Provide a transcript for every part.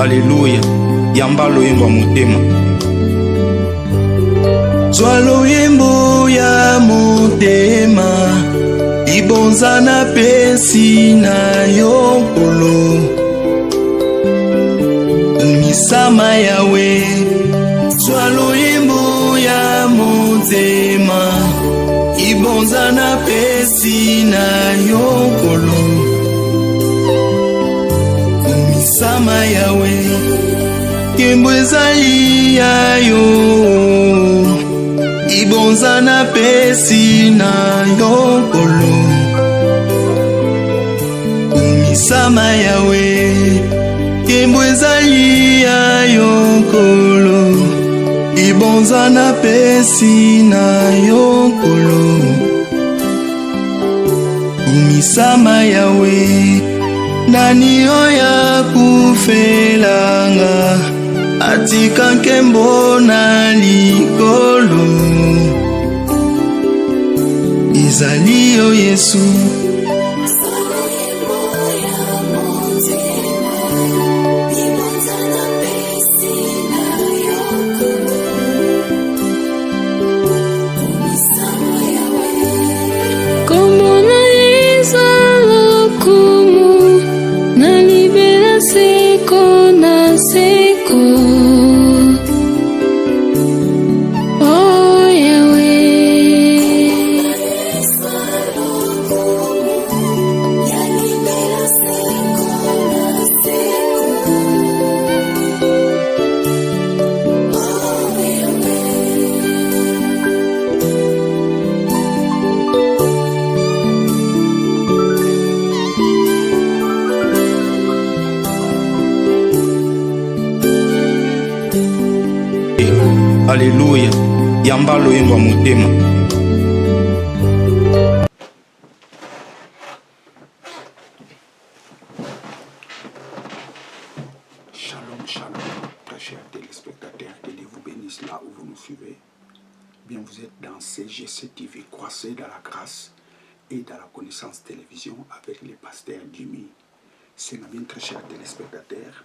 Alléluia. Yamba loyembo ya motema. Zwa loyembo ya motema, libonza na pesi na yo nkolo. Misama yawe. Zwa loyembo ya motema, libonza na pesi na yo nkolo. Misama yawe. Kembo ezali ya yo, ibonza na pesi na yo nkolo. Misama yawe. Kembo ezali ya yo nkolo, ibonza na pesi na yo nkolo. Misama yawe. Nani oya kufelanga, atika nkembo na likolo. Ezali yo Yesu. Alléluia. Yamba loyembo ya motema. Shalom, shalom, très chers téléspectateurs, que Dieu vous bénisse là où vous nous suivez. Bien, vous êtes dans CGC TV, croissez dans la grâce et dans la connaissance télévision avec les pasteurs Jimmy. C'est bien, très chers téléspectateurs.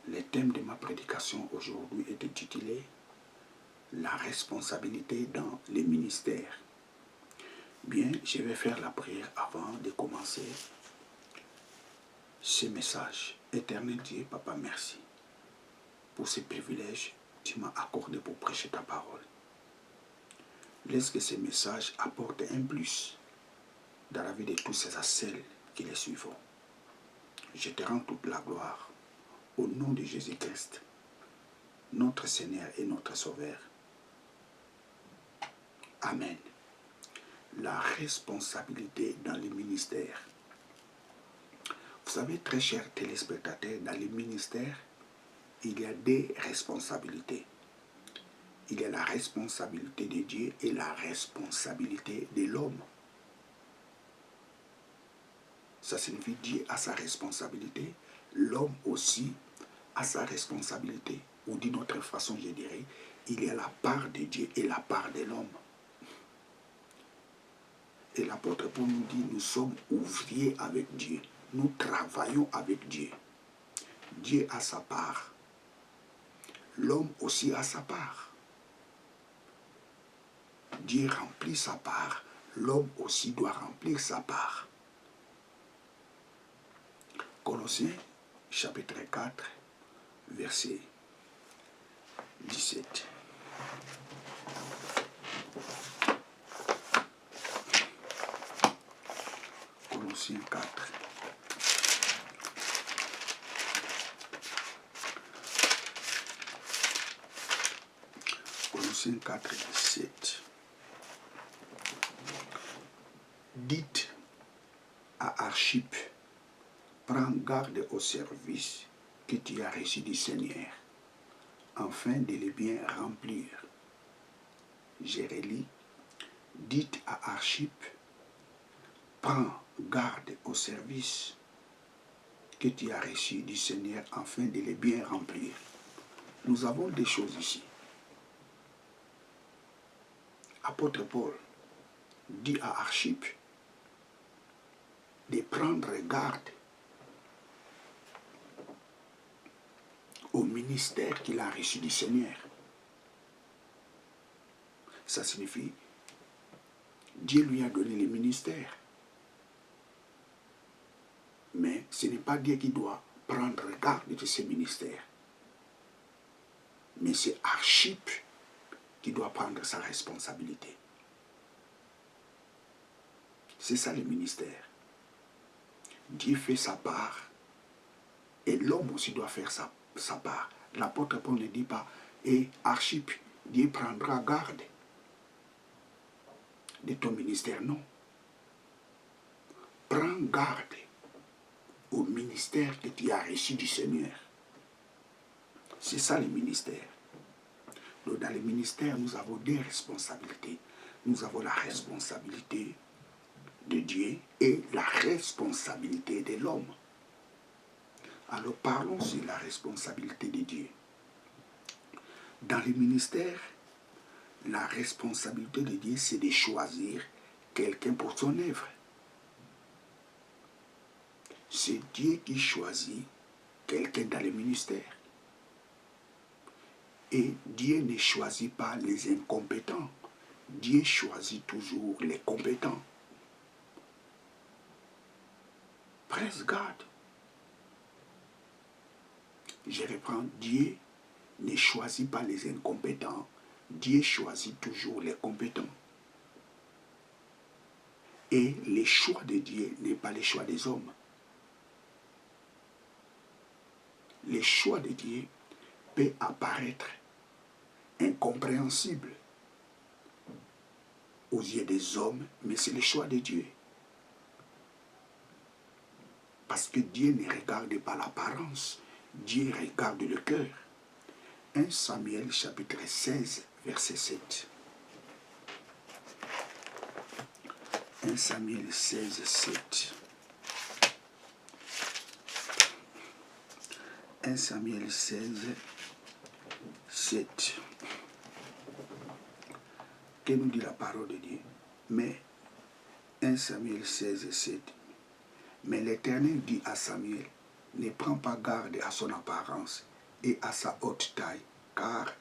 Le thème de ma prédication aujourd'hui est intitulé la responsabilité dans les ministères. Bien, je vais faire la prière avant de commencer ce message. Éternel Dieu, Papa, merci pour ce privilège que tu m'as accordé pour prêcher ta parole. Laisse que ce message apporte un plus dans la vie de tous ces celles qui les suivront. Je te rends toute la gloire au nom de Jésus-Christ, notre Seigneur et notre Sauveur. Amen. La responsabilité dans les ministères. Vous savez, très chers téléspectateurs, dans les ministères, il y a des responsabilités. Il y a la responsabilité de Dieu et la responsabilité de l'homme. Ça signifie Dieu a sa responsabilité, l'homme aussi a sa responsabilité. Ou d'une autre façon, je dirais, il y a la part de Dieu et la part de l'homme. Et l'apôtre Paul nous dit, nous sommes ouvriers avec Dieu. Nous travaillons avec Dieu. Dieu a sa part. L'homme aussi a sa part. Dieu remplit sa part. L'homme aussi doit remplir sa part. Colossiens, chapitre 4, verset 17. Colossiens 4. Colossiens 4, 17. Dites à Archippe, prends garde au service que tu as reçu du Seigneur, afin de le bien remplir. Je relis. Dites à Archippe, prends garde au service que tu as reçu du Seigneur afin de les bien remplir. Nous avons des choses ici. Apôtre Paul dit à Archippe de prendre garde au ministère qu'il a reçu du Seigneur. Ça signifie, Dieu lui a donné les ministères. Mais ce n'est pas Dieu qui doit prendre garde de ces ministères. Mais c'est Archip qui doit prendre sa responsabilité. C'est ça le ministère. Dieu fait sa part et l'homme aussi doit faire sa part. L'apôtre Paul ne dit pas, et Archip, Dieu prendra garde de ton ministère. Non. Prends garde au ministère que tu as reçu du Seigneur. C'est ça le ministère. Donc dans le ministère, nous avons deux responsabilités. Nous avons la responsabilité de Dieu et la responsabilité de l'homme. Alors parlons sur la responsabilité de Dieu. Dans le ministère, la responsabilité de Dieu, c'est de choisir quelqu'un pour son œuvre. C'est Dieu qui choisit quelqu'un dans le ministère. Et Dieu ne choisit pas les incompétents. Dieu choisit toujours les compétents. Praise God. Je reprends, Dieu ne choisit pas les incompétents. Dieu choisit toujours les compétents. Et le choix de Dieu n'est pas le choix des hommes. Le choix de Dieu peut apparaître incompréhensible aux yeux des hommes, mais c'est le choix de Dieu. Parce que Dieu ne regarde pas l'apparence, Dieu regarde le cœur. 1 Samuel chapitre 16, verset 7. 1 Samuel 16, 7. 1 Samuel 16, 7. Que nous dit la parole de Dieu? Mais 1 Samuel 16, 7. Mais l'Éternel dit à Samuel, ne prends pas garde à son apparence et à sa haute taille, car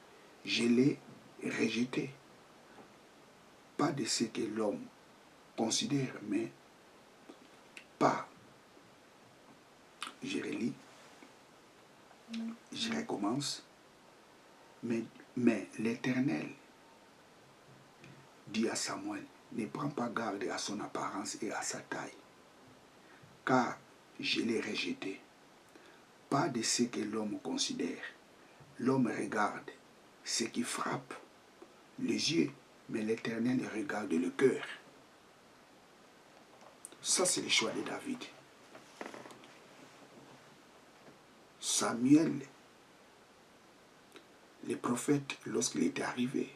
je l'ai rejeté. Pas de ce que l'homme considère, mais pas. Je relis. Je recommence. Mais l'Éternel dit à Samuel, ne prends pas garde à son apparence et à sa taille, car je l'ai rejeté. Pas de ce que l'homme considère. L'homme regarde ce qui frappe les yeux, mais l'Éternel regarde le cœur. Ça, c'est le choix de David. Samuel, le prophète, lorsqu'il était arrivé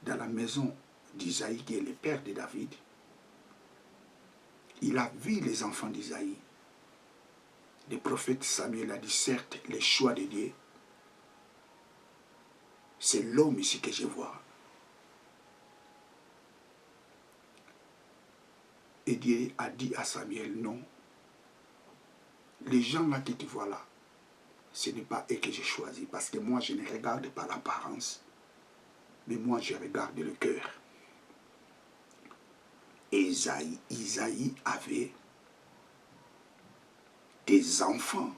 dans la maison d'Isaïe, qui est le père de David, il a vu les enfants d'Isaïe. Le prophète Samuel a dit, certes, le choix de Dieu, c'est l'homme ici que je vois. Et Dieu a dit à Samuel, non, les gens là que tu vois là, ce n'est pas eux que j'ai choisi, parce que moi je ne regarde pas l'apparence, mais moi je regarde le cœur. Isaïe avait des enfants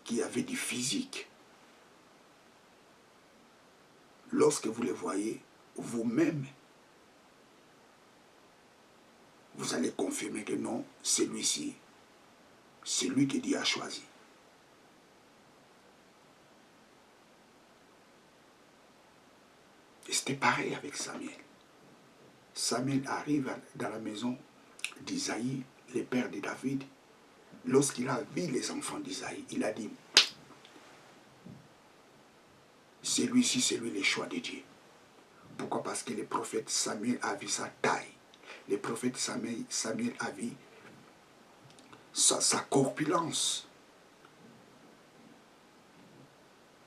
qui avaient du physique. Lorsque vous les voyez, vous-même, vous allez confirmer que non, celui-ci, c'est lui que Dieu a choisi. Et c'était pareil avec Samuel. Samuel arrive dans la maison d'Isaïe, le père de David. Lorsqu'il a vu les enfants d'Isaïe, il a dit, celui-ci, c'est lui le choix de Dieu. Pourquoi? Parce que le prophète Samuel a vu sa taille. Le prophète Samuel a vu sa corpulence.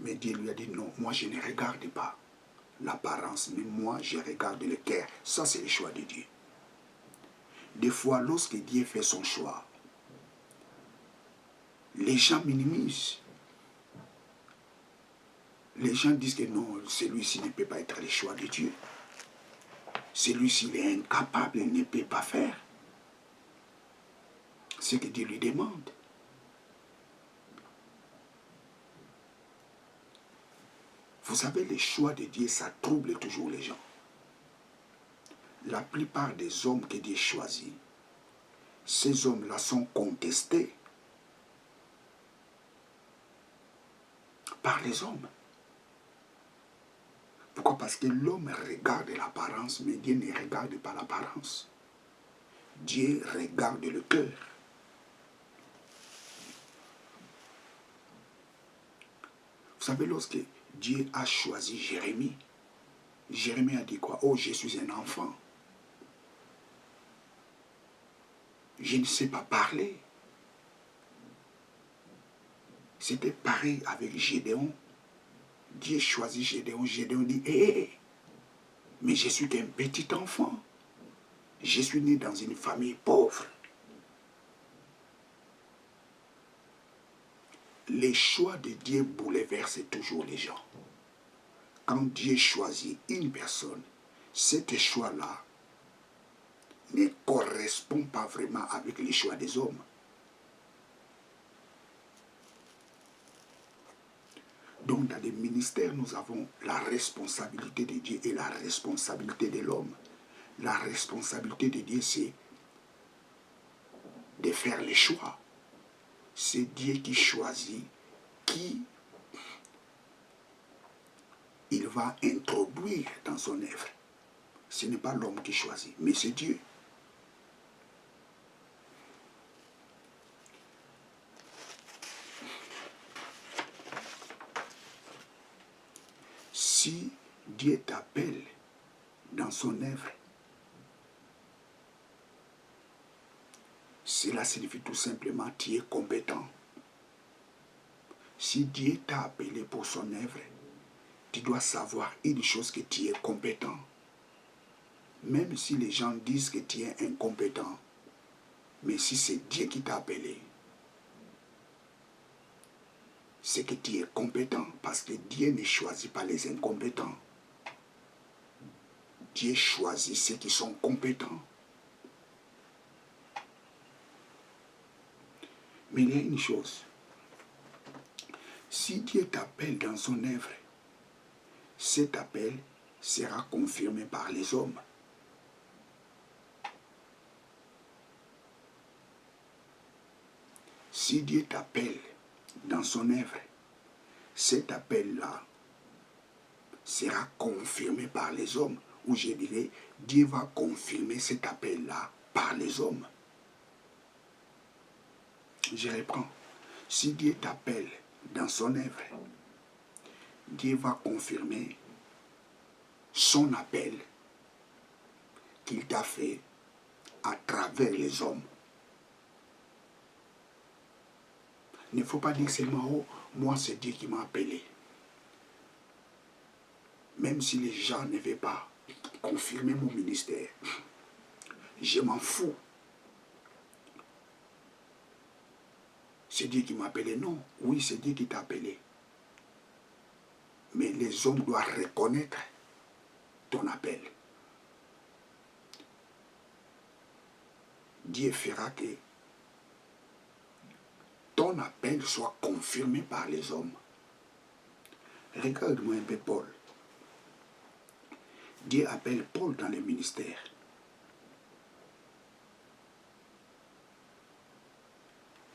Mais Dieu lui a dit, non, moi je ne regarde pas l'apparence, mais moi je regarde le cœur. Ça, c'est le choix de Dieu. Des fois, lorsque Dieu fait son choix, Les gens minimisent. Les gens disent que non, celui-ci ne peut pas être le choix de Dieu. Celui-ci est incapable, il ne peut pas faire ce que Dieu lui demande. Vous savez, les choix de Dieu, ça trouble toujours les gens. La plupart des hommes que Dieu choisit, ces hommes-là sont contestés par les hommes. Pourquoi? Parce que l'homme regarde l'apparence, mais Dieu ne regarde pas l'apparence. Dieu regarde le cœur. Vous savez, lorsque Dieu a choisi Jérémie, Jérémie a dit quoi? Oh, je suis un enfant. Je ne sais pas parler. C'était pareil avec Gédéon. Dieu choisit Gédéon. Gédéon dit, hé, mais je suis qu'un petit enfant. Je suis né dans une famille pauvre. Les choix de Dieu bouleversent toujours les gens. Quand Dieu choisit une personne, cet choix-là ne correspond pas vraiment avec les choix des hommes. Donc dans les ministères, nous avons la responsabilité de Dieu et la responsabilité de l'homme. La responsabilité de Dieu, c'est de faire les choix. C'est Dieu qui choisit qui il va introduire dans son œuvre. Ce n'est pas l'homme qui choisit, mais c'est Dieu. Si Dieu t'appelle dans son œuvre, cela signifie tout simplement que tu es compétent. Si Dieu t'a appelé pour son œuvre, tu dois savoir une chose, que tu es compétent. Même si les gens disent que tu es incompétent, mais si c'est Dieu qui t'a appelé, c'est que tu es compétent, parce que Dieu ne choisit pas les incompétents. Dieu choisit ceux qui sont compétents. Mais il y a une chose. Si Dieu t'appelle dans son œuvre, cet appel sera confirmé par les hommes. Si Dieu t'appelle dans son œuvre, cet appel-là sera confirmé par les hommes. Ou je dirais, Dieu va confirmer cet appel-là par les hommes. Je reprends. Si Dieu t'appelle dans son œuvre, Dieu va confirmer son appel qu'il t'a fait à travers les hommes. Il ne faut pas dire seulement, oh, moi c'est Dieu qui m'a appelé. Même si les gens ne veulent pas confirmer mon ministère, je m'en fous. C'est Dieu qui m'a appelé. Non, oui, c'est Dieu qui t'a appelé. Mais les hommes doivent reconnaître ton appel. Dieu fera que ton appel soit confirmé par les hommes. Regarde-moi un peu Paul. Dieu appelle Paul dans le ministère.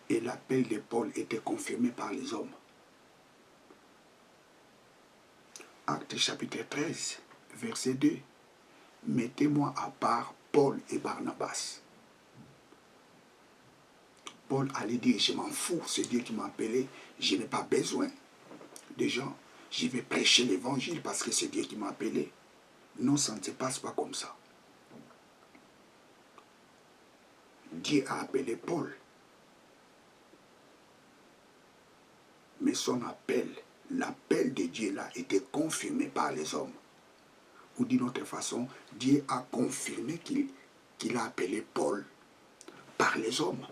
Et l'appel de Paul était confirmé par les hommes. Actes chapitre 13, verset 2. Mettez-moi à part Paul et Barnabas. Paul allait dire, je m'en fous, c'est Dieu qui m'a appelé, je n'ai pas besoin des gens. Je vais prêcher l'évangile parce que c'est Dieu qui m'a appelé. Non, ça ne se passe pas comme ça. Dieu a appelé Paul. Mais son appel, l'appel de Dieu là, était confirmé par les hommes. Ou d'une autre façon, Dieu a confirmé qu'il a appelé Paul par les hommes.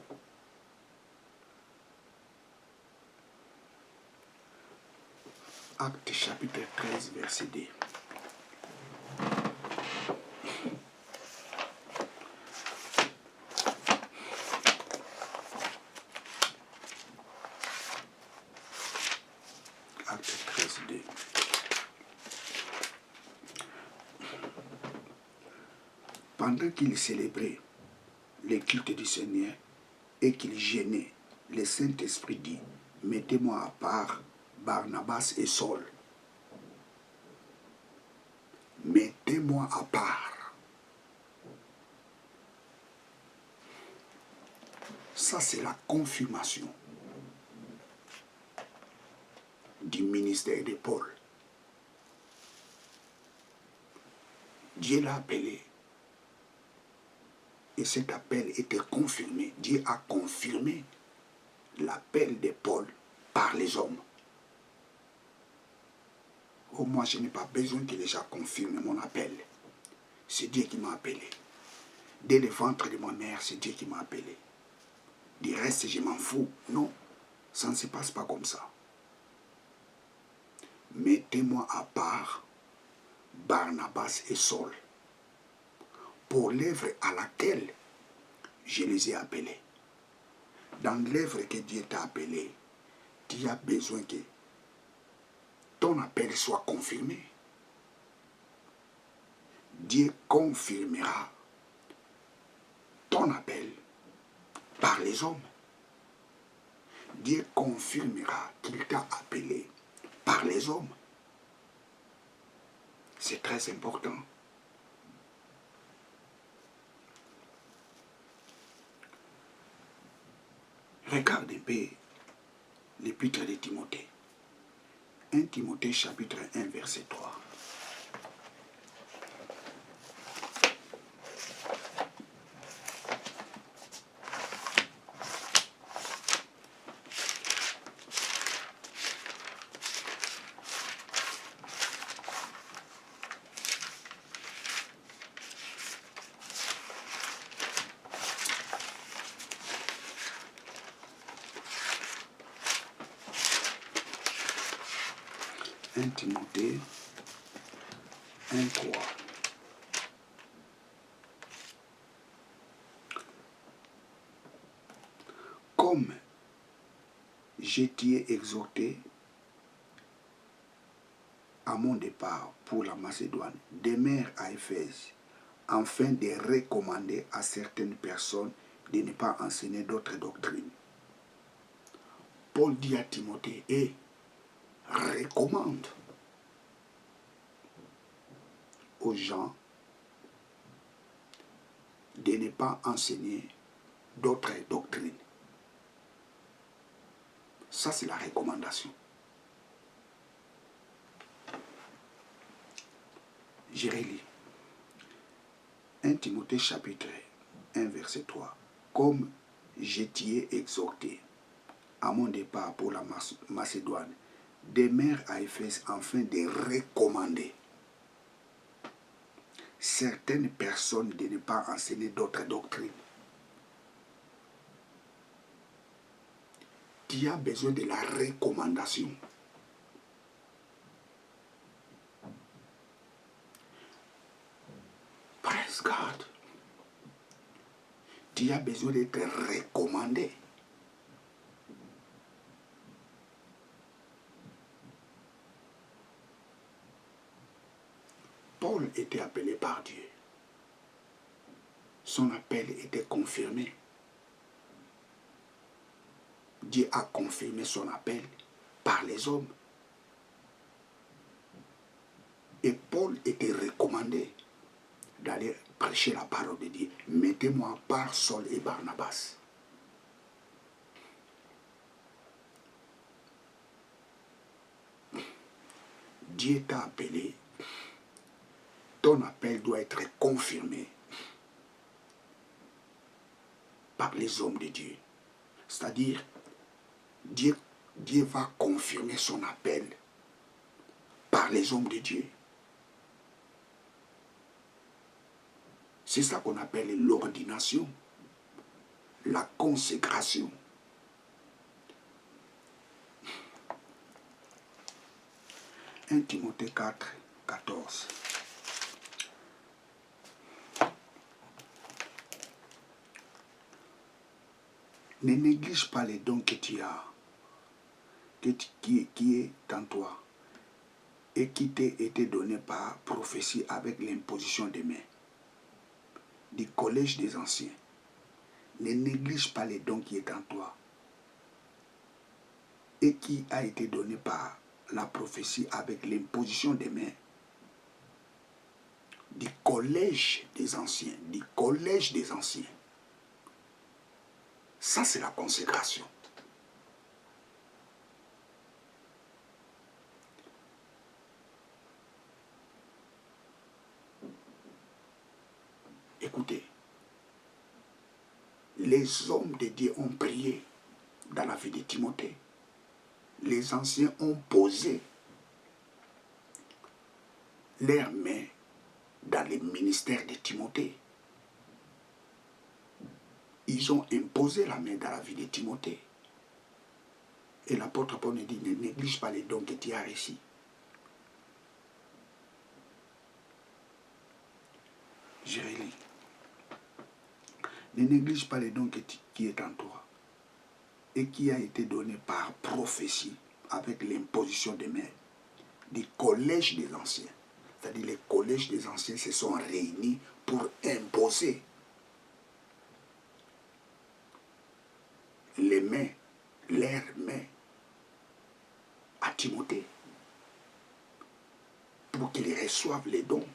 Acte chapitre 13, verset 2. Acte 13, 2. Pendant qu'il célébrait le culte du Seigneur et qu'il gênait, le Saint-Esprit dit, mettez-moi à part Barnabas et Saul. Mettez-moi à part. Ça, c'est la confirmation du ministère de Paul. Dieu l'a appelé. Et cet appel était confirmé. Dieu a confirmé l'appel de Paul par les hommes. Oh, moi, je n'ai pas besoin que les gens confirment mon appel. C'est Dieu qui m'a appelé. Dès le ventre de ma mère, c'est Dieu qui m'a appelé. Du reste, je m'en fous. Non, ça ne se passe pas comme ça. Mettez-moi à part Barnabas et Saul pour l'œuvre à laquelle je les ai appelés. Dans l'œuvre que Dieu t'a appelé, tu as besoin que ton appel soit confirmé. Dieu confirmera ton appel par les hommes. Dieu confirmera qu'il t'a appelé par les hommes. C'est très important. Regarde un peu l'épître de Timothée. 1 Timothée chapitre 1 verset 3. Timothée 1:3. Comme je t'y ai exhorté à mon départ pour la Macédoine, demeure à Éphèse, afin de recommander à certaines personnes de ne pas enseigner d'autres doctrines. Paul dit à Timothée, et recommande aux gens de ne pas enseigner d'autres doctrines. Ça, c'est la recommandation. Je relis. 1 Timothée chapitre 1 verset 3. Comme je t'y ai exhorté à mon départ pour la Macédoine, demeure à Éphèse afin de recommander certaines personnes de ne pas enseigner d'autres doctrines. Tu as besoin de la recommandation. Praise God. Tu as besoin d'être recommandé. Paul était appelé par Dieu. Son appel était confirmé. Dieu a confirmé son appel par les hommes. Et Paul était recommandé d'aller prêcher la parole de Dieu. Mettez-moi à part Saul et Barnabas. Dieu t'a appelé. Ton appel doit être confirmé par les hommes de Dieu. C'est-à-dire, Dieu va confirmer son appel par les hommes de Dieu. C'est ça qu'on appelle l'ordination, la consécration. 1 Timothée 4, 14. Ne néglige pas les dons que tu as, qui est en toi, et qui t'a été donné par prophétie avec l'imposition des mains. Du collège des anciens. Ne néglige pas les dons qui est en toi, et qui a été donné par la prophétie avec l'imposition des mains. Du collège des anciens. Du collège des anciens. Ça, c'est la consécration. Écoutez, les hommes de Dieu ont prié dans la vie de Timothée. Les anciens ont posé leurs mains dans le ministère de Timothée. Ils ont imposé la main dans la vie de Timothée. Et l'apôtre Paul dit, ne néglige pas les dons que tu as reçus. Je relis. Ne néglige pas les dons qui est en toi et qui a été donné par prophétie avec l'imposition des mains du collège des anciens. C'est-à-dire les collèges des anciens se sont réunis pour imposer les mains, leurs mains à Timothée pour qu'il reçoive les dons.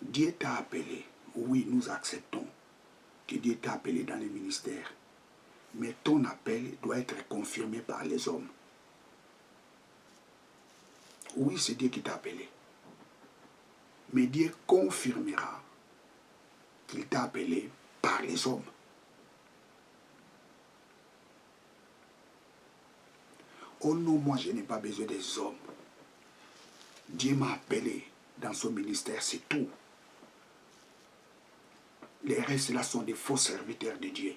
Dieu t'a appelé. Oui, nous acceptons que Dieu t'a appelé dans le ministère. Mais ton appel doit être confirmé par les hommes. Oui, c'est Dieu qui t'a appelé. Mais Dieu confirmera qu'il t'a appelé par les hommes. Oh non, moi je n'ai pas besoin des hommes. Dieu m'a appelé dans son ministère, c'est tout. Les restes là sont des faux serviteurs de Dieu.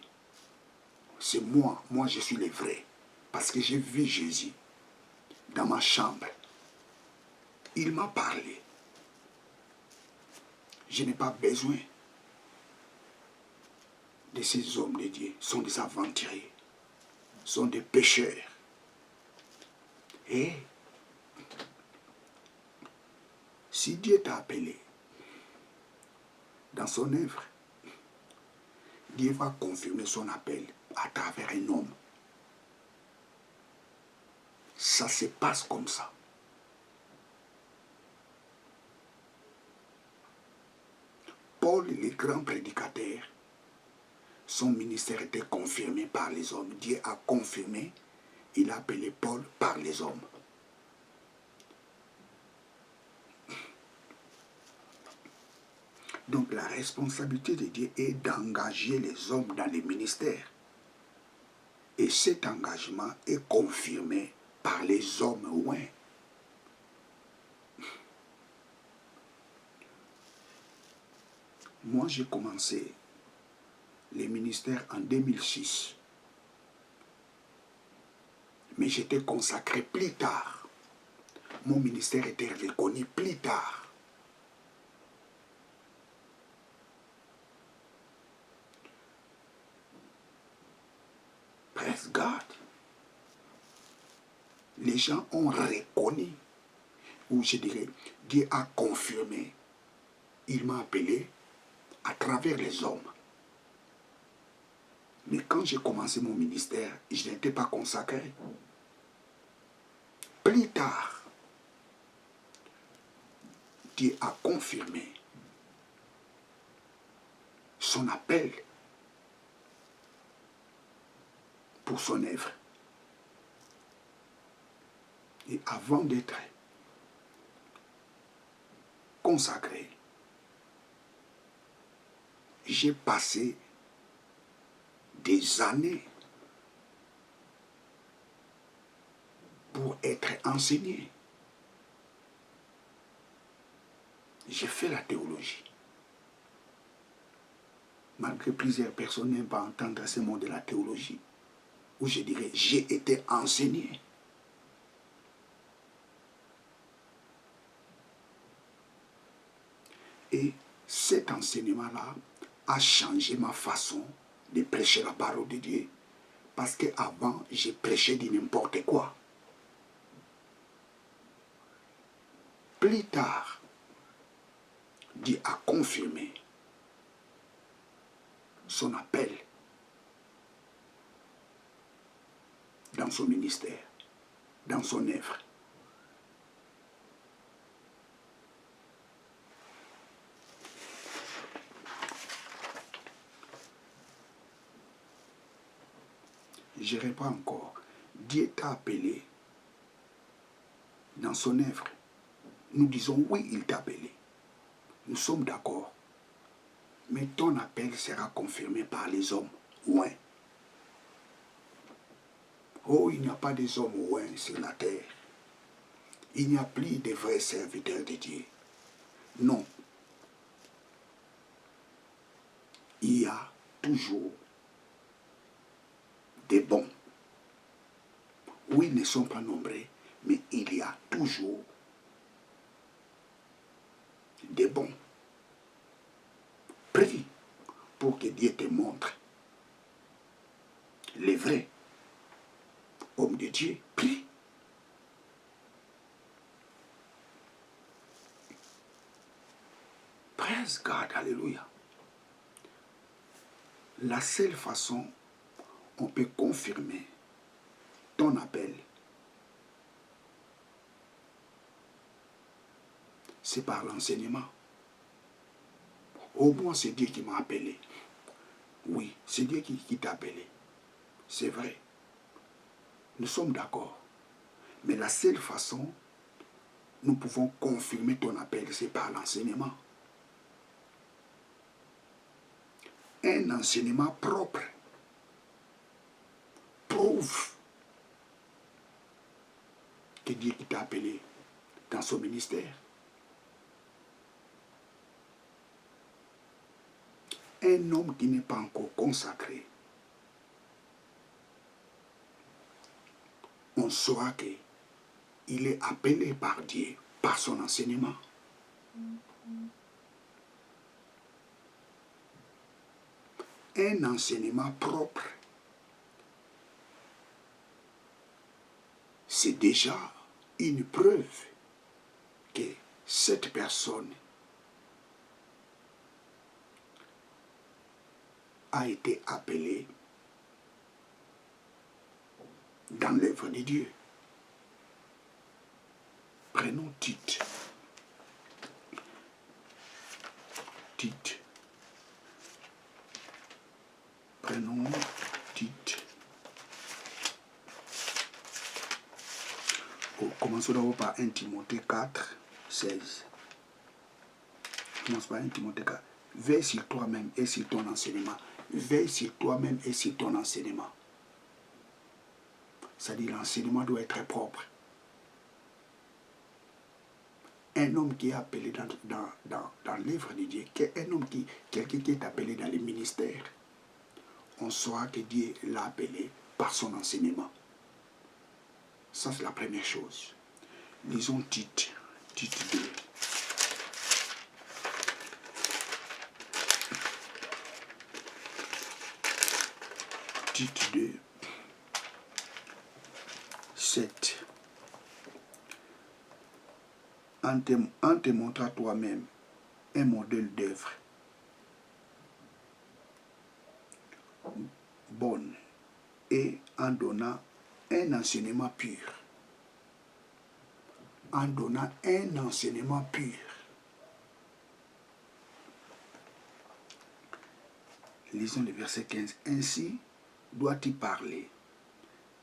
C'est moi je suis le vrai. Parce que j'ai vu Jésus dans ma chambre. Il m'a parlé. Je n'ai pas besoin de ces hommes de Dieu. Ce sont des aventuriers. Ce sont des pécheurs. Et si Dieu t'a appelé dans son œuvre, Dieu va confirmer son appel à travers un homme. Ça se passe comme ça. Paul, le grand prédicateur, son ministère était confirmé par les hommes. Dieu a confirmé, il a appelé Paul par les hommes. Donc la responsabilité de Dieu est d'engager les hommes dans les ministères. Et cet engagement est confirmé par les hommes loin. Moi, j'ai commencé les ministères en 2006. Mais j'étais consacré plus tard. Mon ministère était reconnu plus tard. Praise God. Les gens ont reconnu, ou je dirais, Dieu a confirmé. Il m'a appelé à travers les hommes. Mais quand j'ai commencé mon ministère, je n'étais pas consacré. Plus tard, Dieu a confirmé son appel pour son œuvre. Et avant d'être consacré, j'ai passé des années pour être enseigné. J'ai fait la théologie. Malgré plusieurs personnes n'aiment pas entendre ces mots de la théologie, où je dirais, j'ai été enseigné. Et cet enseignement-là a changé ma façon de prêcher la parole de Dieu. Parce qu'avant, j'ai prêché de n'importe quoi. Plus tard, Dieu a confirmé son appel dans son ministère, dans son œuvre. Je reprends encore. Dieu t'a appelé dans son œuvre. Nous disons oui, il t'a appelé. Nous sommes d'accord. Mais ton appel sera confirmé par les hommes ouins. Oh, il n'y a pas des hommes ouins sur la terre. Il n'y a plus de vrais serviteurs de Dieu. Non. Il y a toujours des bons. Oui, ils ne sont pas nombreux, mais il y a toujours des bons. Prie pour que Dieu te montre les vrais hommes de Dieu. Prie. Praise God, alléluia. La seule façon on peut confirmer ton appel, c'est par l'enseignement. Au moins, c'est Dieu qui m'a appelé. Oui, c'est Dieu qui t'a appelé. C'est vrai. Nous sommes d'accord. Mais la seule façon, nous pouvons confirmer ton appel, c'est par l'enseignement. Un enseignement propre prouve que Dieu qui t'a appelé dans son ministère. Un homme qui n'est pas encore consacré, on saura qu'il est appelé par Dieu, par son enseignement. Un enseignement propre, c'est déjà une preuve que cette personne a été appelée dans l'œuvre de Dieu. Prenons Tite. Prenons Tite. Commençons d'abord par 1 Timothée 4, 16. Commence par 1 Timothée 4. Veille sur toi-même et sur ton enseignement. Veille sur toi-même et sur ton enseignement. C'est-à-dire l'enseignement doit être propre. Un homme qui est appelé dans l'œuvre de Dieu, quelqu'un qui est appelé dans les ministères, on saura que Dieu l'a appelé par son enseignement. Ça, c'est la première chose. Lisons Tite 2. Tite 2, 7. En te montrant toi-même un modèle d'œuvre bonne et en donnant un enseignement pur. En donnant un enseignement pur. Lisons le verset 15. Ainsi doit-il parler,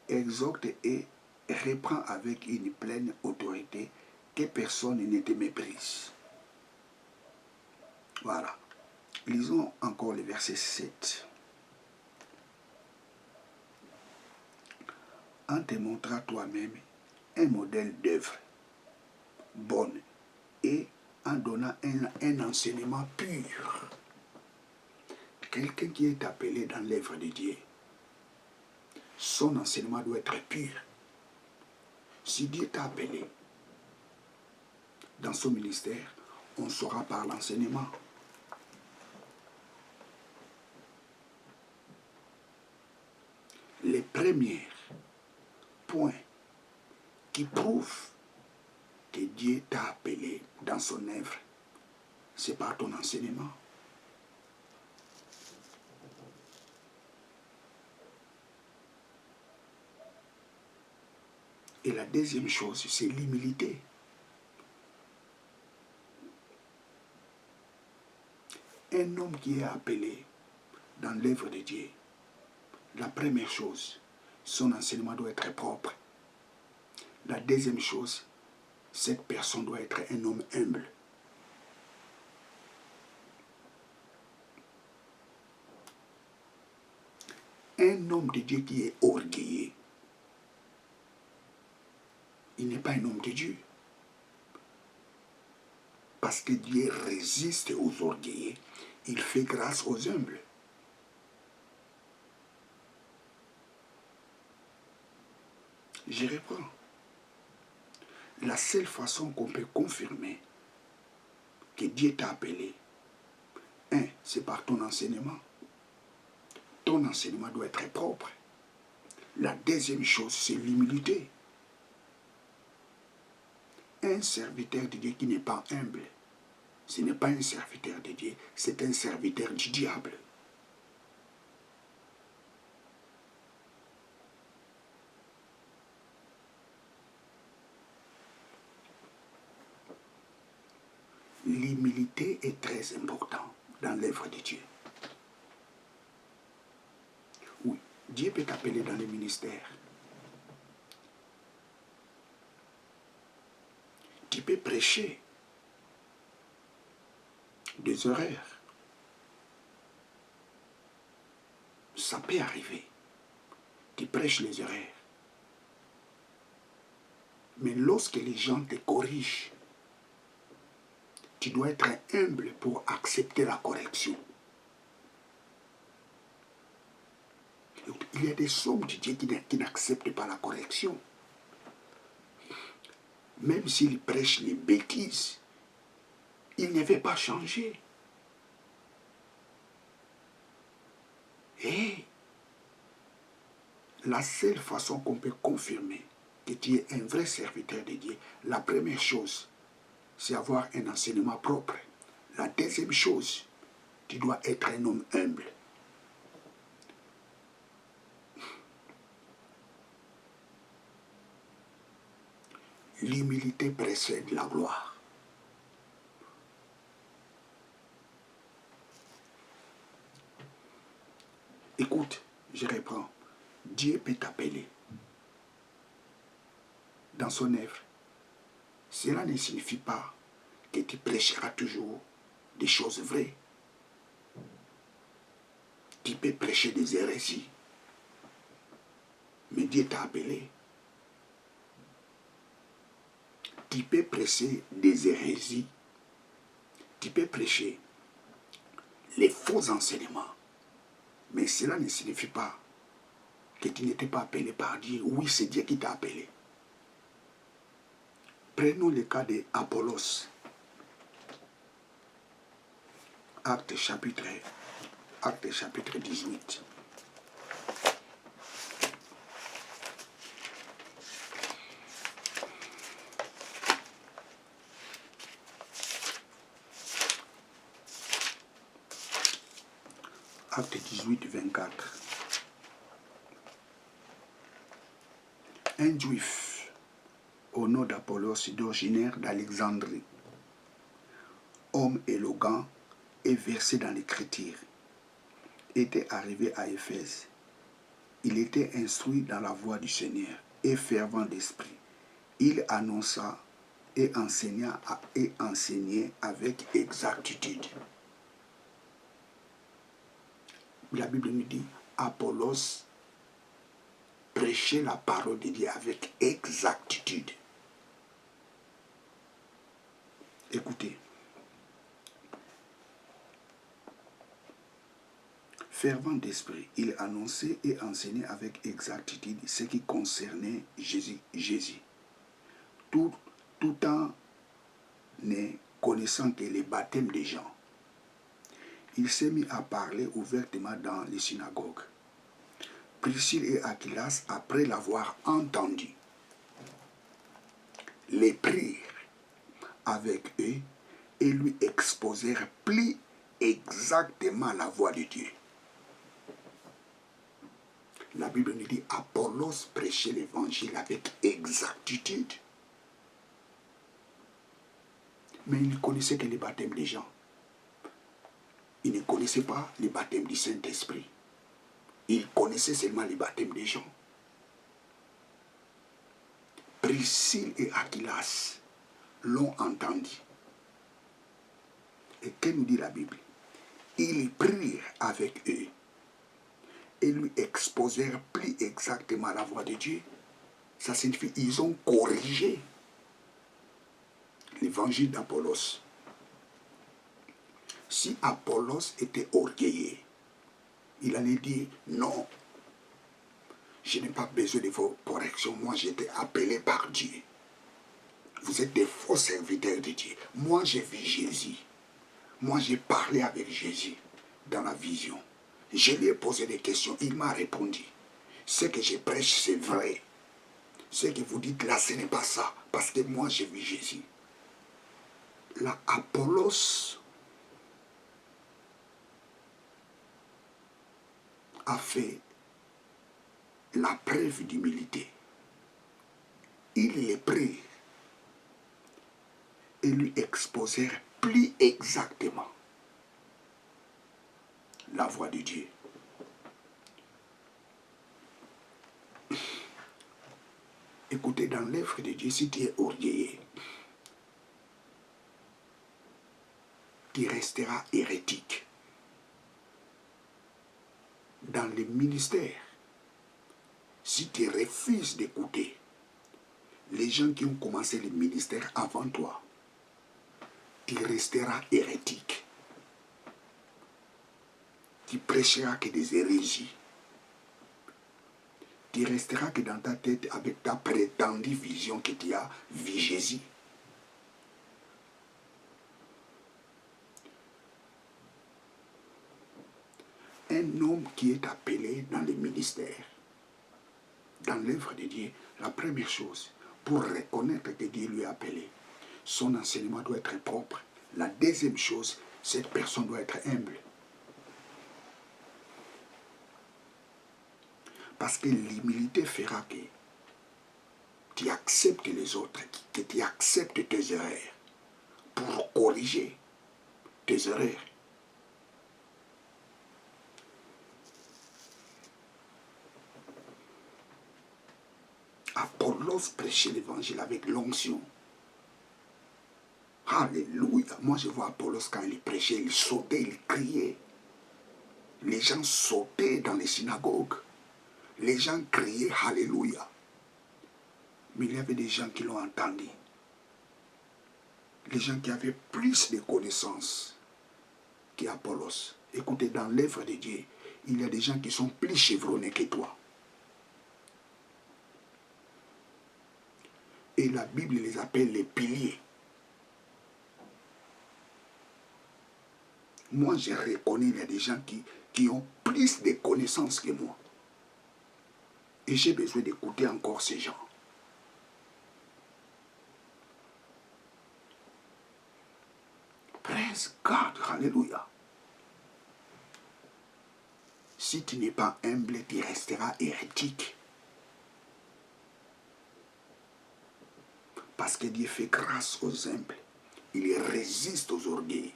exhorte et reprend avec une pleine autorité, que personne ne te méprise. Voilà. Lisons encore le verset 7. En te montrant toi-même un modèle d'œuvre bonne et en donnant un enseignement pur. Quelqu'un qui est appelé dans l'œuvre de Dieu, son enseignement doit être pur. Si Dieu t'a appelé dans son ministère, on saura par l'enseignement. Les premiers points qui prouvent que Dieu t'a appelé dans son œuvre, c'est par ton enseignement. Et la deuxième chose, c'est l'humilité. Un homme qui est appelé dans l'œuvre de Dieu, la première chose, son enseignement doit être propre. La deuxième chose, cette personne doit être un homme humble. Un homme de Dieu qui est orgueilleux, il n'est pas un homme de Dieu. Parce que Dieu résiste aux orgueilleux, il fait grâce aux humbles. Je reprends. La seule façon qu'on peut confirmer que Dieu t'a appelé, c'est par ton enseignement. Ton enseignement doit être propre. La deuxième chose, c'est l'humilité. Un serviteur de Dieu qui n'est pas humble, ce n'est pas un serviteur de Dieu, c'est un serviteur du diable. L'humilité est très importante dans l'œuvre de Dieu. Oui, Dieu peut t'appeler dans le ministère. Tu peux prêcher des erreurs. Ça peut arriver. Tu prêches les erreurs. Mais lorsque les gens te corrigent, tu dois être humble pour accepter la correction. Il y a des hommes de Dieu qui n'acceptent pas la correction. Même s'ils prêchent les bêtises, ils ne veulent pas changer. Et la seule façon qu'on peut confirmer que tu es un vrai serviteur de Dieu, la première chose, c'est avoir un enseignement propre. La deuxième chose, tu dois être un homme humble. L'humilité précède la gloire. Écoute, je reprends. Dieu peut t'appeler dans son œuvre. Cela ne signifie pas que tu prêcheras toujours des choses vraies. Tu peux prêcher des hérésies. Mais Dieu t'a appelé. Tu peux prêcher des hérésies. Tu peux prêcher les faux enseignements. Mais cela ne signifie pas que tu n'étais pas appelé par Dieu. Oui, c'est Dieu qui t'a appelé. Prenons le cas d'Apollos. Acte chapitre 18. Acte 18, 24. Un juif au nom d'Apollos d'originaire d'Alexandrie, homme élégant et versé dans l'écriture, était arrivé à Éphèse. Il était instruit dans la voie du Seigneur et fervent d'esprit. Il annonça et enseignait avec exactitude. La Bible nous dit, Apollos prêchait la parole de Dieu avec exactitude. Écoutez, fervent d'esprit, il annonçait et enseignait avec exactitude ce qui concernait Jésus. Tout en ne connaissant que les baptêmes des gens. Il s'est mis à parler ouvertement dans les synagogues. Priscille et Aquilas, après l'avoir entendu, les prirent avec eux et lui exposèrent plus exactement la voie de Dieu. La Bible nous dit Apollos prêchait l'évangile avec exactitude. Mais il ne connaissait que les baptêmes des gens. Il ne connaissait pas les baptêmes du Saint-Esprit. Il connaissait seulement les baptêmes des gens. Priscille et Aquilas l'ont entendu. Et que nous dit la Bible? Ils prirent avec eux et lui exposèrent plus exactement la voie de Dieu. Ça signifie qu'ils ont corrigé l'évangile d'Apollos. Si Apollos était orgueilleux, il allait dire non, je n'ai pas besoin de vos corrections, moi j'étais appelé par Dieu. Vous êtes des faux serviteurs de Dieu. Moi j'ai vu Jésus. Moi j'ai parlé avec Jésus dans la vision. Je lui ai posé des questions, il m'a répondu. Ce que je prêche c'est vrai. Ce que vous dites là ce n'est pas ça, parce que moi j'ai vu Jésus. Là, Apollos a fait la preuve d'humilité. Il les prit et lui exposèrent plus exactement la voie de Dieu. Écoutez, dans l'œuvre de Dieu, si tu es orgueilleux, tu resteras hérétique. Dans le ministère, si tu refuses d'écouter les gens qui ont commencé le ministère avant toi, tu resteras hérétique. Tu prêcheras que des hérésies. Tu resteras que dans ta tête avec ta prétendue vision que tu as vu Jésus. Un homme qui est appelé dans le ministère, dans l'œuvre de Dieu, la première chose, pour reconnaître que Dieu lui a appelé, son enseignement doit être propre. La deuxième chose, cette personne doit être humble. Parce que l'humilité fera que tu acceptes les autres, que tu acceptes tes erreurs pour corriger tes erreurs. Apollos prêchait l'évangile avec l'onction. Alléluia. Moi je vois Apollos quand il prêchait, il sautait, il criait. Les gens sautaient dans les synagogues. Les gens criaient Alléluia. Mais il y avait des gens qui l'ont entendu. Les gens qui avaient plus de connaissances qu'Apollos. Écoutez, dans l'œuvre de Dieu, il y a des gens qui sont plus chevronnés que toi. Et la Bible les appelle les piliers. Moi, je reconnais qu'il y a des gens qui ont plus de connaissances que moi. Et j'ai besoin d'écouter encore ces gens. Praise God, alléluia. Si tu n'es pas humble, tu resteras hérétique. Parce que Dieu fait grâce aux humbles. Il résiste aux orgueils.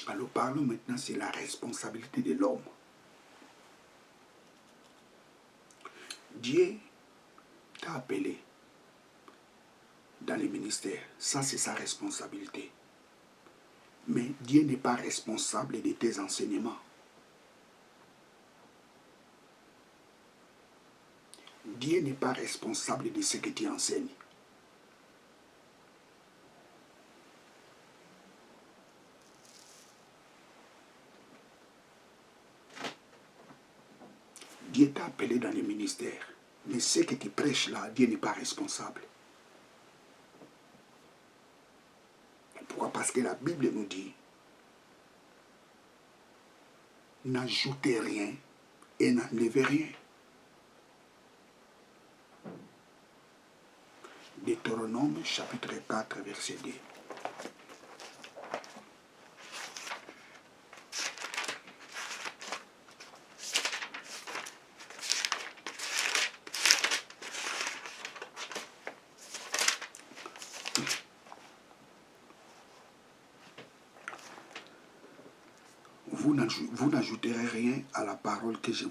Alors parlons maintenant sur la responsabilité de l'homme. Dieu t'a appelé dans les ministères. Ça, c'est sa responsabilité. Mais Dieu n'est pas responsable de tes enseignements. Dieu n'est pas responsable de ce que tu enseignes. appelé dans les ministères. Mais ce que tu prêches là, Dieu n'est pas responsable. Pourquoi? Parce que la Bible nous dit, n'ajoutez rien et n'enlevez rien. Deutéronome chapitre 4, verset 2. Vous n'ajouterez rien à la parole que je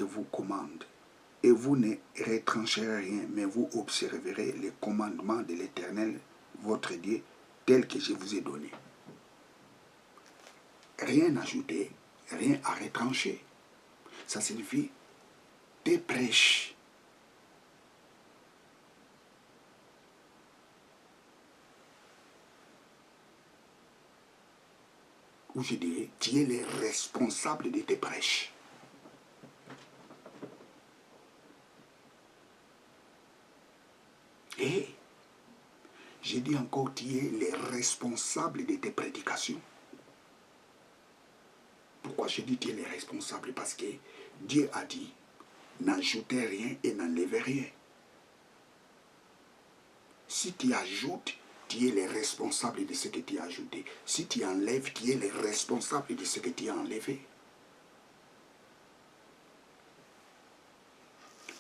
vous commande. Et vous ne retrancherez rien, mais vous observerez les commandements de l'Éternel, votre Dieu, tels que je vous ai donnés. Rien à ajouter, rien à retrancher. Ça signifie tes prêches. Ou je dirais, tu es le responsable de tes prêches. Et je dis encore, tu es le responsable de tes prédications. Pourquoi je dis tu es le responsable? Parce que Dieu a dit, n'ajoutez rien et n'enlevez rien. Si tu ajoutes, tu es le responsable de ce que tu as ajouté. Si tu enlèves, tu es le responsable de ce que tu as enlevé.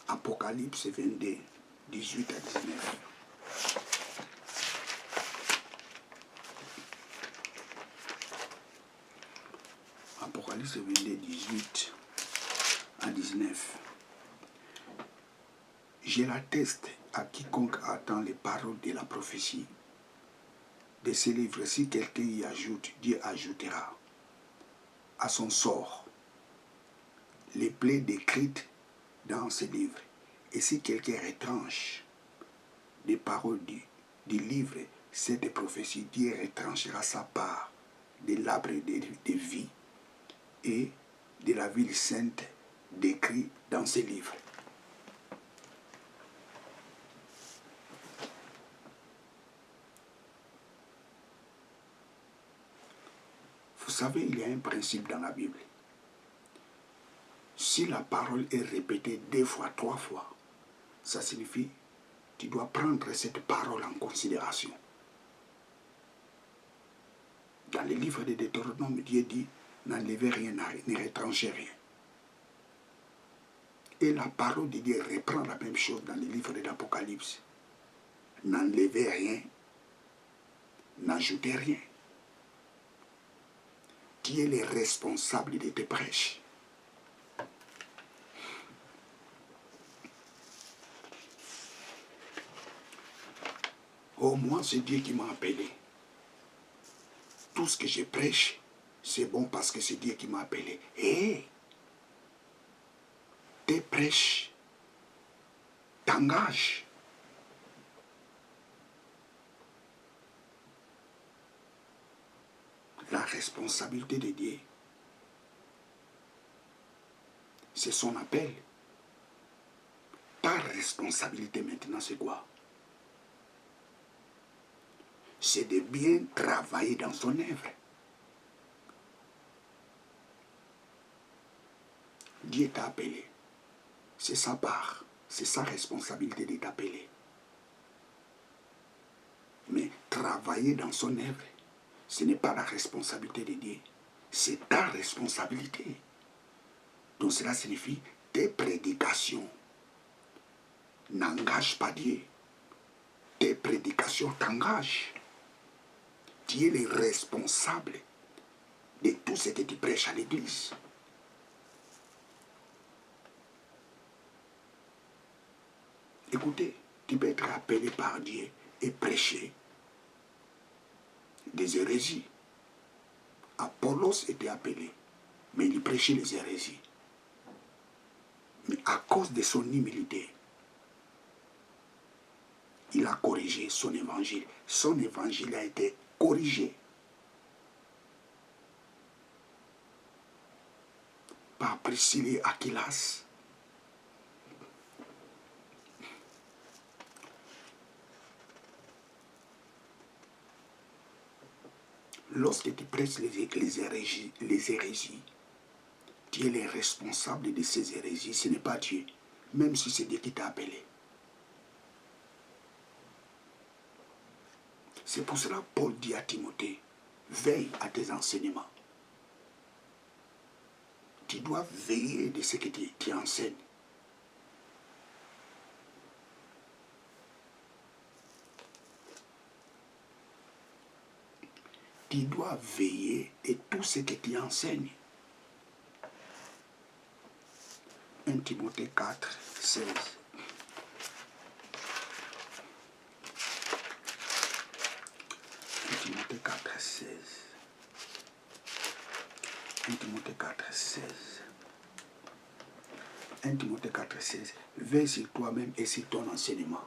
Apocalypse 22, 18 à 19. Apocalypse 22, 18 à 19. Je l'atteste à quiconque attend les paroles de la prophétie de ce livre. Si quelqu'un y ajoute, Dieu ajoutera à son sort les plaies décrites dans ce livre. Et si quelqu'un retranche des paroles du livre, cette prophétie, Dieu retranchera sa part de l'arbre de vie et de la ville sainte décrit dans ce livre. Vous savez, il y a un principe dans la Bible. Si la parole est répétée 2 fois, 3 fois, ça signifie que tu dois prendre cette parole en considération. Dans le livre de Deutéronome, Dieu dit, n'enlevez rien, ne retranchez rien. Et la parole de Dieu reprend la même chose dans le livre de l'Apocalypse. N'enlevez rien, n'ajoutez rien. Qui est le responsable de tes prêches? Oh, moi, c'est Dieu qui m'a appelé. Tout ce que je prêche, c'est bon parce que c'est Dieu qui m'a appelé. Et tes prêches t'engagent. La responsabilité de Dieu, c'est son appel. Ta responsabilité maintenant, c'est quoi? C'est de bien travailler dans son œuvre. Dieu t'a appelé. C'est sa part, c'est sa responsabilité de t'appeler. Mais travailler dans son œuvre, ce n'est pas la responsabilité de Dieu, c'est ta responsabilité. Donc cela signifie tes prédications n'engagent pas Dieu. Tes prédications t'engagent. Tu es le responsable de tout ce que tu prêches à l'église. Écoutez, tu peux être appelé par Dieu et prêcher des hérésies. Apollos était appelé, mais il prêchait les hérésies. Mais à cause de son humilité, il a corrigé son évangile. Son évangile a été corrigé par Priscille et Aquilas. Lorsque tu prêches les hérésies, tu es le responsable de ces hérésies, ce n'est pas Dieu, même si c'est Dieu qui t'a appelé. C'est pour cela que Paul dit à Timothée, veille à tes enseignements. Tu dois veiller de ce que tu enseignes. Tu dois veiller de tout ce que tu enseignes. 1 Timothée 4, 16. 1 Timothée 4, 16. 1 Timothée 4, 16. 1 Timothée 4, 16. Veille sur toi-même et sur ton enseignement.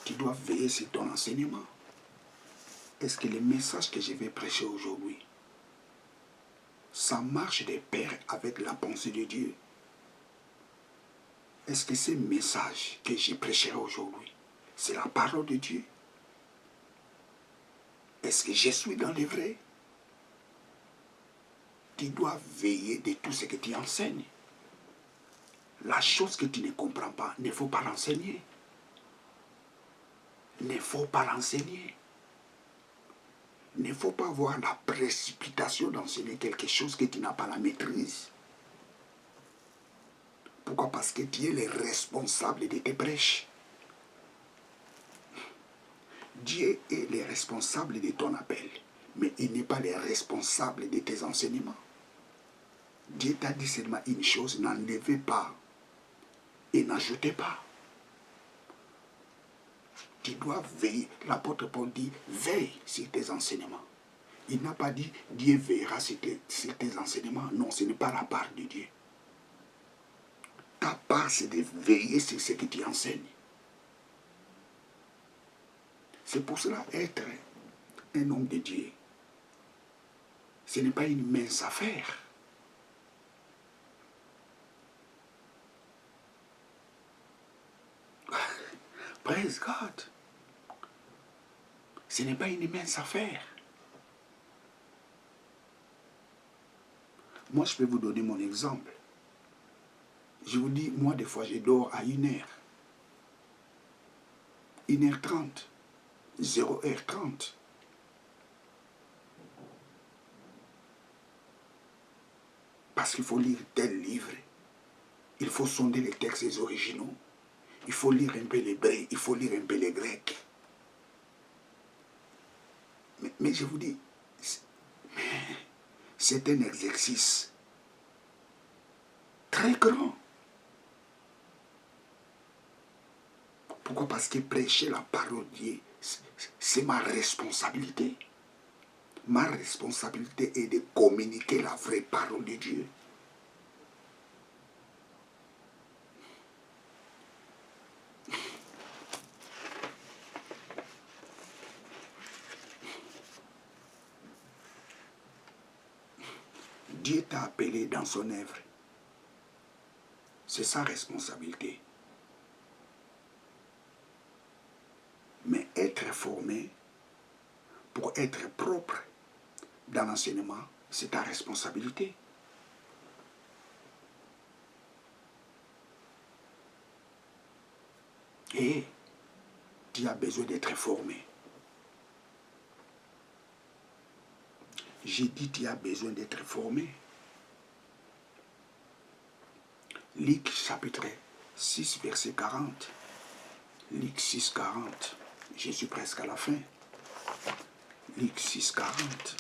Tu dois veiller sur ton enseignement. Est-ce que le message que je vais prêcher aujourd'hui, ça marche de pair avec la pensée de Dieu? Est-ce que ce message que je prêcherai aujourd'hui, c'est la parole de Dieu? Est-ce que je suis dans le vrai? Tu dois veiller de tout ce que tu enseignes. La chose que tu ne comprends pas, il ne faut pas l'enseigner. Il ne faut pas l'enseigner. Il ne faut pas avoir la précipitation d'enseigner quelque chose que tu n'as pas la maîtrise. Pourquoi? Parce que tu es le responsable de tes prêches. Dieu est le responsable de ton appel, mais il n'est pas le responsable de tes enseignements. Dieu t'a dit seulement une chose, n'enlevez pas et n'ajoutez pas. Tu dois veiller. L'apôtre Paul dit, veille sur tes enseignements. Il n'a pas dit, Dieu veillera sur tes enseignements. Non, ce n'est pas la part de Dieu. Ta part, c'est de veiller sur ce que tu enseignes. C'est pour cela, être un homme de Dieu, ce n'est pas une mince affaire. Praise God. Ce n'est pas une mince affaire. Moi, je peux vous donner mon exemple. Je vous dis, moi, des fois, je dors à 1h. 1h30. 0h30. Parce qu'il faut lire tel livre. Il faut sonder les textes originaux. Il faut lire un peu l'hébreu. Il faut lire un peu les grecs. Mais je vous dis, c'est un exercice très grand. Pourquoi? Parce que prêcher la parole de Dieu, c'est ma responsabilité. Ma responsabilité est de communiquer la vraie parole de Dieu. Dieu t'a appelé dans son œuvre. C'est sa responsabilité. Mais être formé pour être propre dans l'enseignement, c'est ta responsabilité. Et tu as besoin d'être formé. J'ai dit tu as besoin d'être formé. Luc chapitre 6, verset 40. Luc 6, 40. Je suis presque à la fin. Luc 6, 40.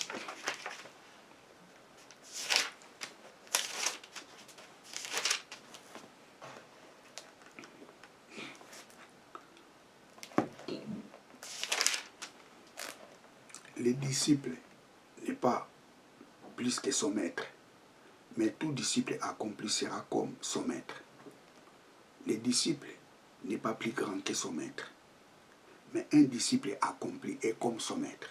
Le disciple n'est pas plus que son maître, mais tout disciple accompli sera comme son maître. Le disciple n'est pas plus grand que son maître, mais un disciple accompli est comme son maître.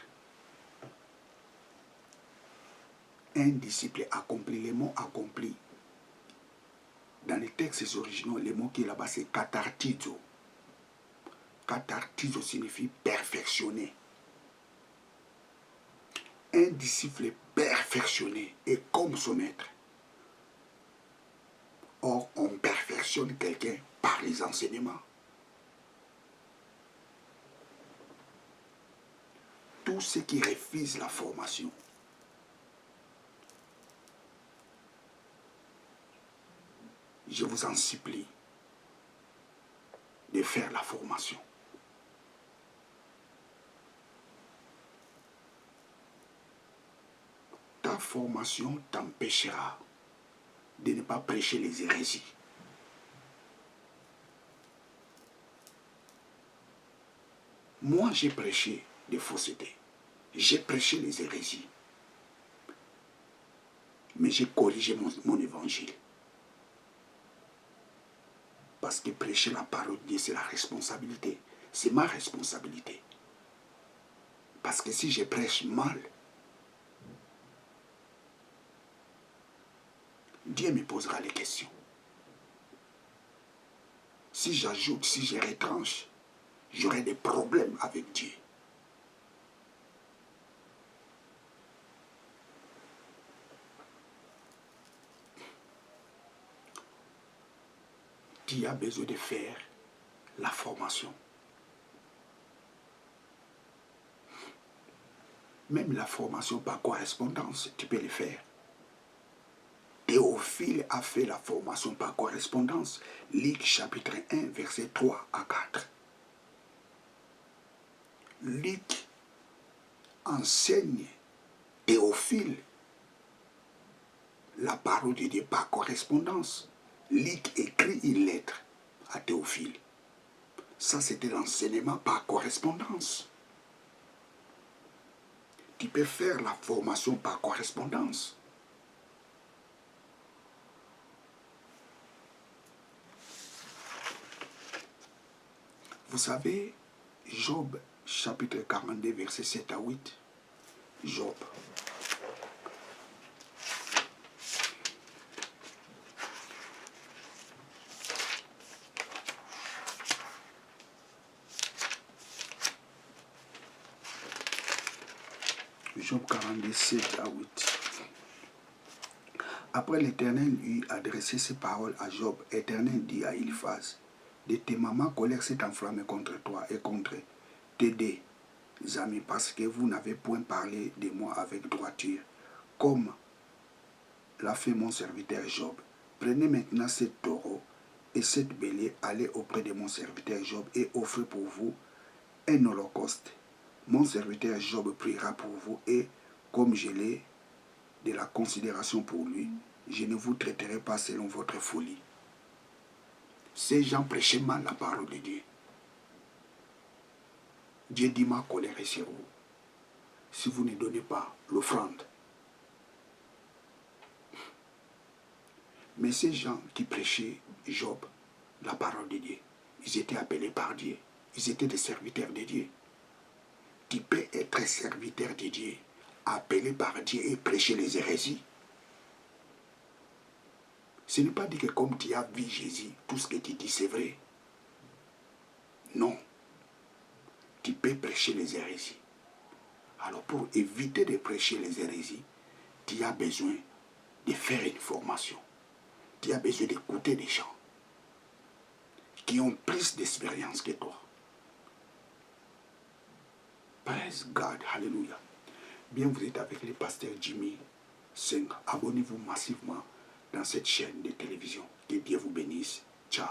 Un disciple accompli, les mots accomplis, dans les textes originaux, le mot qui est là-bas, c'est katartizo. Katartizo signifie perfectionner. Un disciple perfectionné est comme son maître. Or, on perfectionne quelqu'un par les enseignements. Tous ceux qui refusent la formation, je vous en supplie de faire la formation. Ta formation t'empêchera de ne pas prêcher les hérésies. Moi, j'ai prêché des faussetés. J'ai prêché les hérésies. Mais j'ai corrigé mon évangile. Parce que prêcher la parole de Dieu, c'est la responsabilité. C'est ma responsabilité. Parce que si je prêche mal, Dieu me posera les questions. Si j'ajoute, si je retranche, j'aurai des problèmes avec Dieu. Tu as besoin de faire la formation. Même la formation par correspondance, tu peux le faire. Théophile a fait la formation par correspondance. Luc chapitre 1, verset 3 à 4. Luc enseigne Théophile la parole de Dieu par correspondance. Luc écrit une lettre à Théophile. Ça, c'était l'enseignement par correspondance. Tu peux faire la formation par correspondance. Vous savez, Job, chapitre 42, verset 7 à 8. Job. Job 42, 7 à 8. Après l'Éternel eut adressé ses paroles à Job, l'Éternel dit à Eliphaz, de tes mamans, colère s'est enflammée contre toi et contre tes deux amis, parce que vous n'avez point parlé de moi avec droiture, comme l'a fait mon serviteur Job. Prenez maintenant ce taureau et cette bélier, allez auprès de mon serviteur Job et offrez pour vous un holocauste. Mon serviteur Job priera pour vous et comme je l'ai de la considération pour lui, je ne vous traiterai pas selon votre folie. Ces gens prêchaient mal la parole de Dieu. Dieu dit, ma colère est sur vous. Si vous ne donnez pas l'offrande. Mais ces gens qui prêchaient Job, la parole de Dieu, ils étaient appelés par Dieu. Ils étaient des serviteurs de Dieu. Tu peux être serviteur de Dieu, appelé par Dieu et prêcher les hérésies. Ce n'est pas dit que comme tu as vu Jésus, tout ce que tu dis c'est vrai. Non. Tu peux prêcher les hérésies. Alors pour éviter de prêcher les hérésies, tu as besoin de faire une formation. Tu as besoin d'écouter des gens qui ont plus d'expérience que toi. Praise God, hallelujah. Bien, vous êtes avec le pasteur Jimmy Seng. Abonnez-vous massivement dans cette chaîne de télévision. Que Dieu vous bénisse. Ciao.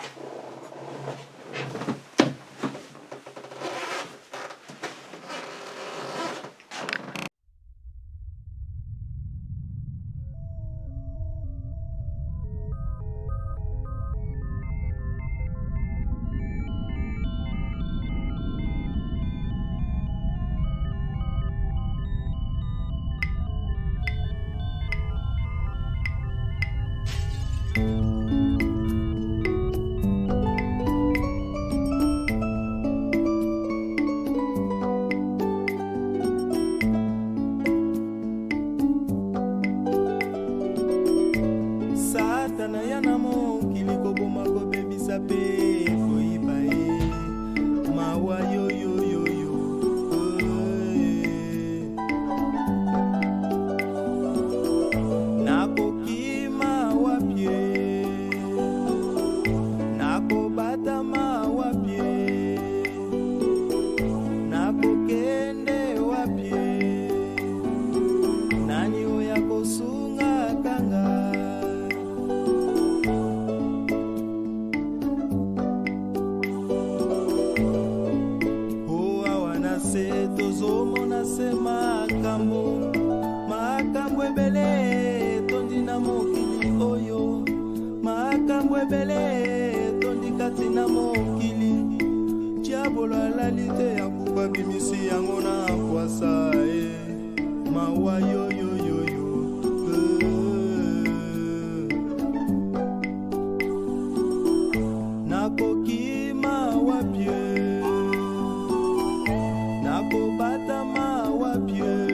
mabele tondi kati na mokili diabolo alali te ya kufa bimisi yango na kwasa mawa yoyoyoyo nakoki mawa pie nakobata mawa pie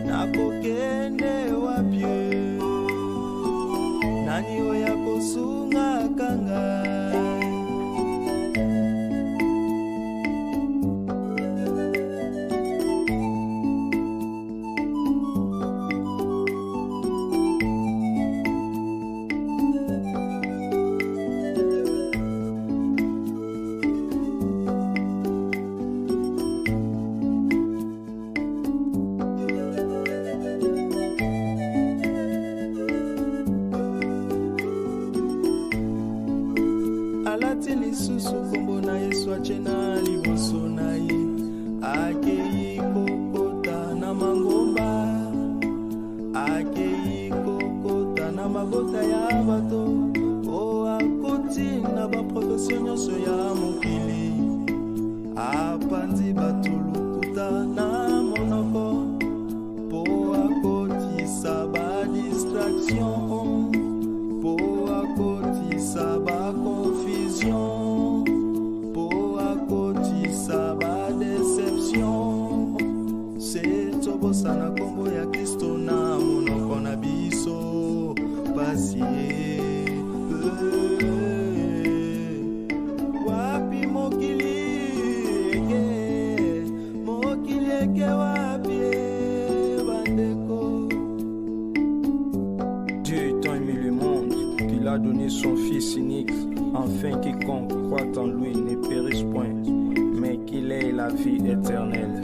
nakokende wa pie nani oya kosunga kanga alati lisusu kombo na Yesu achena liboso na ye akei kokota na mangomba akei kokota na mabota ya bato o akoti na baprofesio nyonso ya mokili apanzi bato lokuta na monoko po akotisa badistraction po akotisa baconfusion po akotisa badeception se tobosana kombo ya Kristo na monoko na biso pasi wapi mokili eke wapi bandeko. Dieu étant aimé le monde, qu'il a donné son Fils unique, afin quiconque croit en lui ne périsse point, mais qu'il ait la vie éternelle.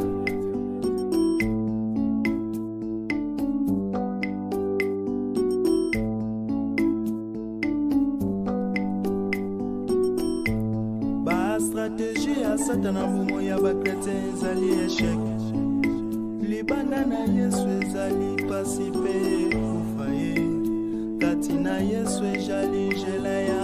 Ba stratégie ya Satana momo ya ba chrétien ezali échec. Libanda na Yesu ezali pasi pe kufa ye. Kati na Yesu ezali jela ya